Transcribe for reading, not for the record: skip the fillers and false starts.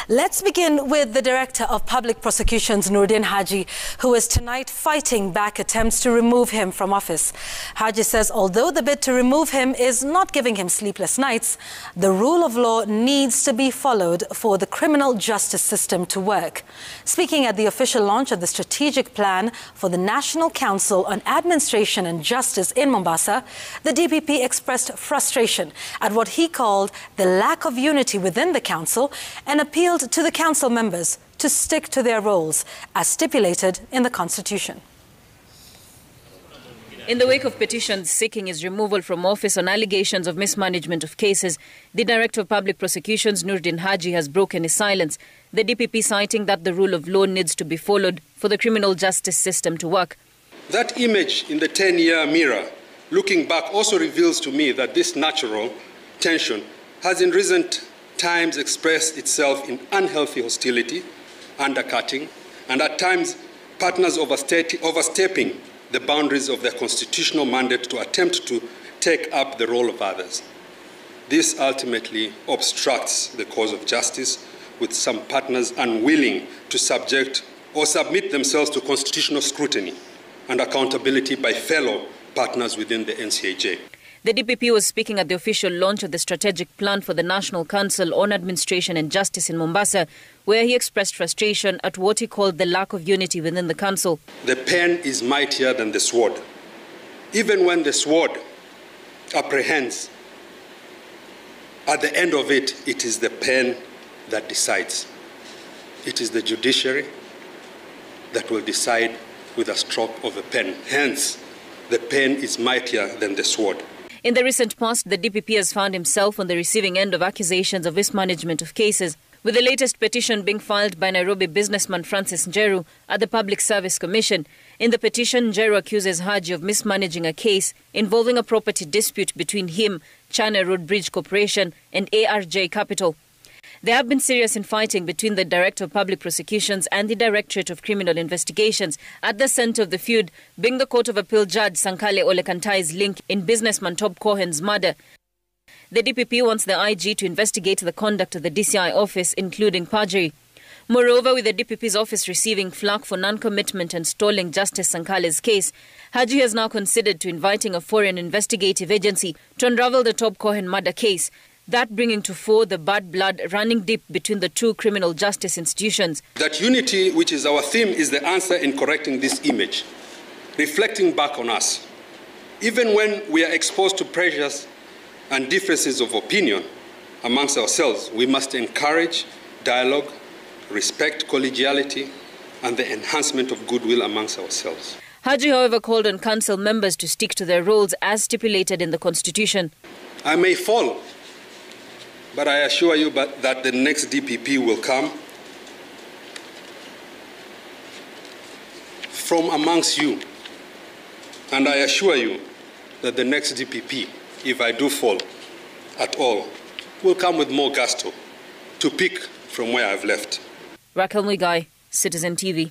Let's begin with the Director of Public Prosecutions, Nuruddin Haji, who is tonight fighting back attempts to remove him from office. Haji says although the bid to remove him is not giving him sleepless nights, the rule of law needs to be followed for the criminal justice system to work. Speaking at the official launch of the strategic plan for the National Council on Administration and Justice in Mombasa, the DPP expressed frustration at what he called the lack of unity within the council and appealed to the council members to stick to their roles as stipulated in the Constitution. In the wake of petitions seeking his removal from office on allegations of mismanagement of cases, the Director of Public Prosecutions, Nuruddin Haji, has broken his silence, the DPP citing that the rule of law needs to be followed for the criminal justice system to work. That image in the 10-year mirror, looking back, also reveals to me that this natural tension has in recent times expressed itself in unhealthy hostility, undercutting, and at times partners overstepping the boundaries of their constitutional mandate to attempt to take up the role of others. This ultimately obstructs the cause of justice, with some partners unwilling to subject or submit themselves to constitutional scrutiny and accountability by fellow partners within the NCAJ. The DPP was speaking at the official launch of the strategic plan for the National Council on Administration and Justice in Mombasa, where he expressed frustration at what he called the lack of unity within the council. The pen is mightier than the sword. Even when the sword apprehends, at the end of it, it is the pen that decides. It is the judiciary that will decide with a stroke of a pen. Hence, the pen is mightier than the sword. In the recent past, the DPP has found himself on the receiving end of accusations of mismanagement of cases, with the latest petition being filed by Nairobi businessman Francis Njeru at the Public Service Commission. In the petition, Njeru accuses Haji of mismanaging a case involving a property dispute between him, China Road Bridge Corporation, and ARJ Capital. There have been serious infighting between the Director of Public Prosecutions and the Directorate of Criminal Investigations, at the centre of the feud being the Court of Appeal Judge Sankale Olekantai's link in businessman Tob Cohen's murder. The DPP wants the IG to investigate the conduct of the DCI office, including perjury. Moreover, with the DPP's office receiving flack for non-commitment and stalling Justice Sankale's case, Haji has now considered to inviting a foreign investigative agency to unravel the Tob Cohen murder case, that bringing to fore the bad blood running deep between the two criminal justice institutions. That unity, which is our theme, is the answer in correcting this image, reflecting back on us. Even when we are exposed to pressures and differences of opinion amongst ourselves, we must encourage dialogue, respect collegiality, and the enhancement of goodwill amongst ourselves. Haji, however, called on council members to stick to their roles as stipulated in the Constitution. I may fall, but I assure you that the next DPP will come from amongst you. And I assure you that the next DPP, if I do fall at all, will come with more gusto to pick from where I've left. Raquel Muigai, Citizen TV.